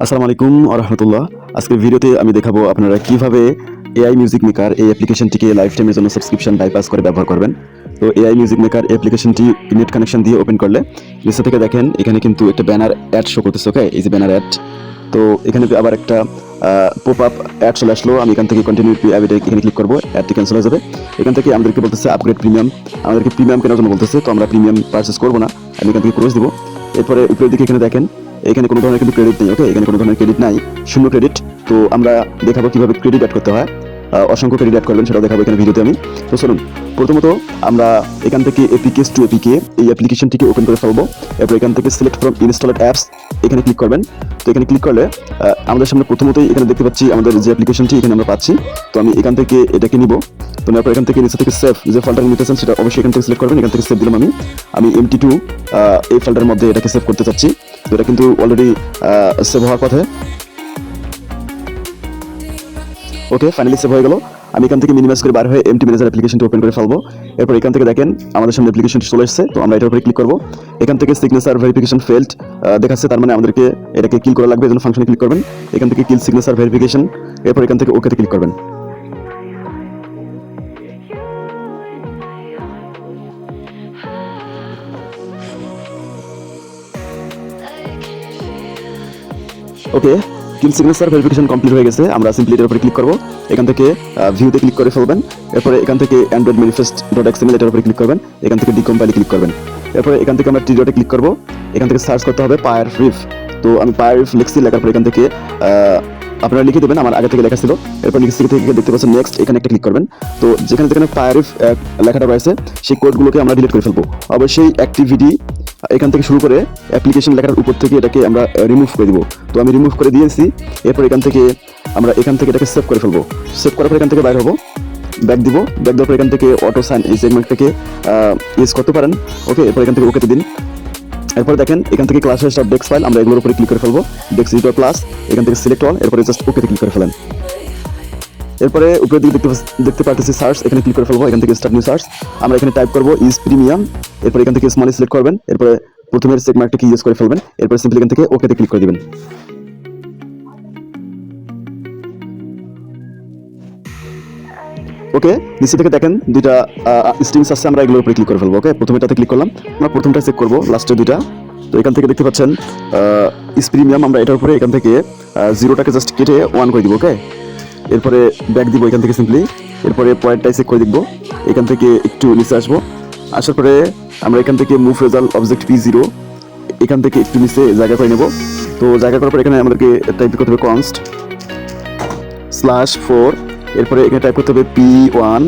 আসসালামু আলাইকুম ওয়া রাহমাতুল্লাহ। আজকের ভিডিওতে আমি দেখাবো আপনারা কিভাবে এআই মিউজিক মেকার এই অ্যাপ্লিকেশনটিকে লাইফ টাইমের জন্য সাবস্ক্রিপশন বাইপাস করে ব্যবহার করবেন। তো এআই মিউজিক মেকার অ্যাপ্লিকেশনটি নেট কানেকশন দিয়ে ওপেন করলে নিচে থেকে দেখেন এখানে কিন্তু একটা ব্যানার অ্যাড শো করতেছে। ওকে, এই যে ব্যানার অ্যাড। তো এখানে আবার একটা পপ আপ অ্যাড চলে আসলো। আমি এখান থেকে কন্টিনিউ অ্যাড এখানে ক্লিক করবো, অ্যাডটি ক্যান্সেল হয়ে যাবে। এখান থেকে আমাদেরকে বলতেছে আপগ্রেড প্রিমিয়াম, আমাদেরকে প্রিমিয়াম কেনার জন্য বলতেছে। তো আমরা প্রিমিয়াম পারচেস করবো না, আমি এখান থেকে ক্লোজ দিব। এরপরে উপরের দিকে এখানে দেখেন এখানে কোনো ধরনের কিন্তু ক্রেডিট নেই। ওকে, এখানে কোনো ধরনের ক্রেডিট নাই, শূন্য ক্রেডিট। তো আমরা দেখাবো কিভাবে ক্রেডিট অ্যাড করতে হয়, অসংখ্য ক্রেডিট অ্যাড করবেন সেটাও দেখাবো এখানে ভিডিওতে আমি। তো চলুন, প্রথমত আমরা এখান থেকে এপিকেস টু এপিকে এই অ্যাপ্লিকেশনটিকে ওপেন করে ফেলবো। এরপর এখান থেকে সিলেক্ট ফ্রম ইনস্টলেড অ্যাপস এখানে ক্লিক করবেন। তো এখানে ক্লিক করলে আমাদের সামনে প্রথমতই এখানে দেখতে পাচ্ছি আমাদের যে অ্যাপ্লিকেশনটি এখানে আমরা পাচ্ছি। তো আমি এখান থেকে এটাকে নিব। তো নেওয়ার পর এখান থেকে নিচে থেকে সেভ যে ফোল্ডার নিতেছেন সেটা অবশ্যই এখান থেকে সিলেক্ট করবেন। এখান থেকে সেভ দিলাম আমি MT2 এই ফোল্ডারের মধ্যে এটাকে সেভ করতে চাচ্ছি। তো এটা কিন্তু অলরেডি সেভ হওয়ার পথে। ওকে, ফাইনালি সেভ হয়ে গেল। আমি এখান থেকে মিনিমাইজ করে বার হয়ে এমটি ম্যানেজার অ্যাপ্লিকেশনটি ওপেন করে ফেলবো। এরপর এখান থেকে দেখেন আমাদের সামনে অ্যাপ্লিকেশনটি চলে এসেছে। তো আমরা এটার উপরে ক্লিক করবো। এখান থেকে সিগনেচার ভেরিফিকেশন ফেল্ড দেখাচ্ছে, তার মানে আমাদেরকে এটাকে কিল করা লাগবে, এই জন্য ফাংশনে ক্লিক করবেন। এখান থেকে কিল সিগনেচার ভেরিফিকেশন, এরপর এখান থেকে ওকেতে ক্লিক করবেন। ওকে, কিল সিগনেচার ভেরিফিকেশন কমপ্লিট হয়ে গেছে। আমরা সিম্পলি এটার উপরে ক্লিক করবো। এখান থেকে ভিউতে ক্লিক করে ফেলবেন। এরপরে এখান থেকে অ্যান্ড্রয়েড ম্যানিফেস্ট ডট এক্সএমএল এটার উপরে ক্লিক করবেন। এখান থেকে ডিকম্পাইলে ক্লিক করবেন। এরপরে এখান থেকে আমরা টি ডটে ক্লিক করবো। এখান থেকে সার্চ করতে হবে পায়ার রিফ। তো আমি পায়ার রিফ লিখছি, লেখার পর এখান থেকে আপনারা লিখে দেবেন, আমার আগে থেকে লেখা ছিল। এরপর নিচে থেকে দেখতে পাচ্ছেন নেক্সট, এখানে একটা ক্লিক করবেন। তো যেখানে যেখানে পায়ার রিফ লেখাটা রয়েছে সেই কোডগুলোকে আমরা ডিলিট করে ফেলবো। অবশ্যই অ্যাক্টিভিটি এখান থেকে শুরু করে অ্যাপ্লিকেশন লেখার উপর থেকে এটাকে আমরা রিমুভ করে দিব। তো আমি রিমুভ করে দিয়েছি। এরপর এখান থেকে আমরা এটাকে সেভ করে ফেলবো। সেভ করার পর এখান থেকে বাইরে হবো, ব্যাক দিব। ব্যাক দেওয়ার পর এখান থেকে অটো সাইন এই সেগমেন্টটাকে ইউজ করতে পারেন। ওকে, এরপর এখান থেকে ওকেতে দিন। এরপর দেখেন এখান থেকে ক্লাসের সব ডেস্ক ফাইল আমরা এগুলোর উপরে ক্লিক করে ফেলবো। ডেস্ক এডিটর প্লাস এখান থেকে সিলেক্ট অল, এরপরে জাস্ট ওকেতে ক্লিক করে ফেলেন। এরপরে উপরের দিকে দেখতে পাচ্ছি সার্চ, এখানে ক্লিক করে ফেলবো। এখান থেকে স্টার্ট নিউ সার্চ আমরা এখানে টাইপ করবো ইজ প্রিমিয়াম। এরপর এখান থেকে স্মল সিলেক্ট করবেন। এরপরে প্রথমের সেগমেন্টটাকে ইউজ করে ফেলবেন। এরপর সিম্পলি এখান থেকে ওকেতে ক্লিক করে দিবেন। ওকে, নিচে থেকে দেখেন দুইটা স্ট্রিংস আছে, আমরা এগুলোর উপরে ক্লিক করে ফেলবো। ওকে, প্রথমেটাতে ক্লিক করলাম, আমরা প্রথমটা চেক করবো, লাস্টের দুইটা। তো এখান থেকে দেখতে পাচ্ছেন ইজ প্রিমিয়াম, আমরা এটার উপরে এখান থেকে 0টাকে জাস্ট কেটে 1 করে দিব। ওকে, এরপরে ব্যাক দিব এখান থেকে সিম্পলি। এরপরে পয়েন্টটাই চেক করে দেখবো। এখান থেকে একটু নিচে আসবো, আসার পরে আমরা এখান থেকে মুভ রেজাল্ট অবজেক্ট P0 এখান থেকে একটু নিচে জায়গা করে নেব। তো জায়গা করার পর এখানে আমাদেরকে টাইপ করতে হবে কনস্ট /4, এরপরে এখানে টাইপ করতে হবে P1,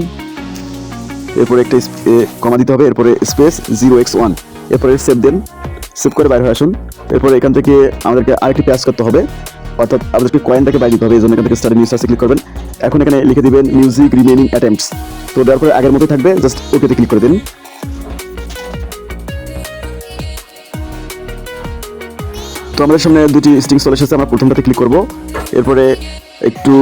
এরপরে একটা কমা দিতে হবে, এরপরে স্পেস 0x1, এরপরে সেভ দেন। সেভ করে বাইরে হয়ে আসুন। এরপরে এখান থেকে আমাদেরকে আরেকটি প্যাচ করতে হবে, অর্থাৎ আমাদেরকে কয়েনটাকে বাইরে দিতে হবে। এই জন্য এখান থেকে স্টার্ট নিউ সার্চে ক্লিক করবেন। এখন এখানে লিখে দিবেন মিউজিক রিমেইনিং অ্যাটেম্পটস। তো দেওয়ার পরে আগের মতোই থাকবে, জাস্ট ওকেতে ক্লিক করে দিন। তো আমাদের সামনে দুটি স্ট্রিং চলে এসেছে, আমরা প্রথমটাতে ক্লিক করব। এরপরে একটু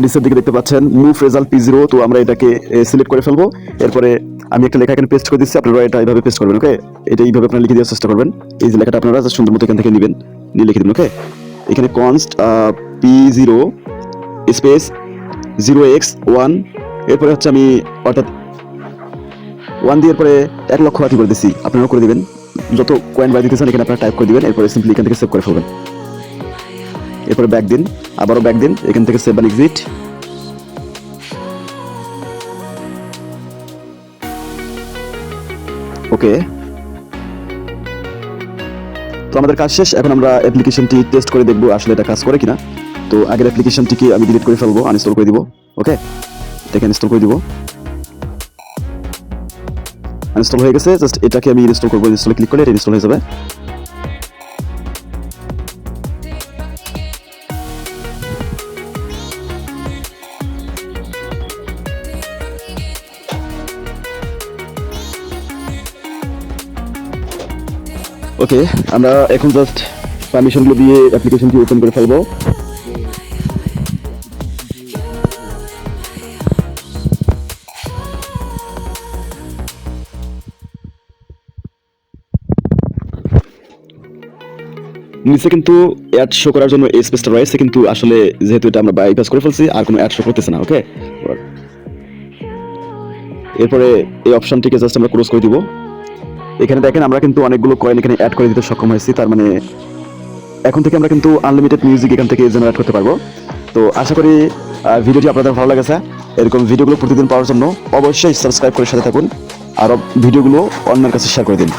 নিচের দিকে দেখতে পাচ্ছেন মুভ রেজাল্ট P0, তো আমরা এটাকে সিলেক্ট করে ফেলবো। এরপরে আমি একটা লেখা এখানে পেস্ট করে দিচ্ছি, আপনারা এটা এইভাবে পেস্ট করবেন। ওকে, এটা এইভাবে আপনারা লিখে দেওয়ার চেষ্টা করবেন। এই যে লেখাটা আপনারা সুন্দর মতো এখান থেকে নেবেন, নিয়ে লিখে দেবেন। ওকে, এখানে কনস্ট P0 স্পেস 0x1, এরপরে হচ্ছে আমি অর্থাৎ 1 দিয়ে এরপরে 1 লক্ষ আটি করে দিচ্ছি, আপনারাও করে দিবেন। যত কয়েন বাই দিতেছেন এখানে আপনারা টাইপ করে দিবেন। এরপরে সিম্পলি এখান থেকে সেভ করে ফেলবেন। এরপরে ব্যাক দিন, আবারও ব্যাক দিন, এখান থেকে সেভ অ্যান্ড এক্সিট। ওকে, তো আমাদের কাজ শেষ। এখন আমরা অ্যাপ্লিকেশনটি টেস্ট করে দেখবো আসলে এটা কাজ করে কিনা। তো আগের অ্যাপ্লিকেশনটিকে আমি ডিলিট করে ফেলবো, আনইনস্টল করে দিব। ওকে, এটাকে ইনস্টল করে দিব। ইনস্টল হয়ে গেছে, জাস্ট এটাকে আমি ইনস্টল করবো। ইনস্টলে ক্লিক করলে এটা ইনস্টল হয়ে যাবে। ওকে, আমরা এখন জাস্ট পারমিশনগুলো দিয়ে অ্যাপ্লিকেশনটি ওপেন করে ফেলবো। নিচে কিন্তু অ্যাড শো করার জন্য এই স্পেসটা রয়েছে, কিন্তু আসলে যেহেতু এটা আমরা বাইপাস করে ফেলছি আর কোনো অ্যাড শো করতেছে না। ওকে, এরপরে এই অপশনটিকে জাস্ট আমরা ক্লোজ করে দিব। এখানে দেখেন আমরা কিন্তু অনেকগুলো কয়েন এখানে অ্যাড করে দিতে সক্ষম হয়েছি, তার মানে এখন থেকে আমরা কিন্তু আনলিমিটেড মিউজিক এখান থেকে জেনারেট করতে পারবো। তো আশা করি ভিডিওটি আপনাদের ভালো লেগেছে। এরকম ভিডিওগুলো প্রতিদিন পাওয়ার জন্য অবশ্যই সাবস্ক্রাইব করে সাথে থাকুন, আর ভিডিওগুলো অন্যের কাছে শেয়ার করে দিন।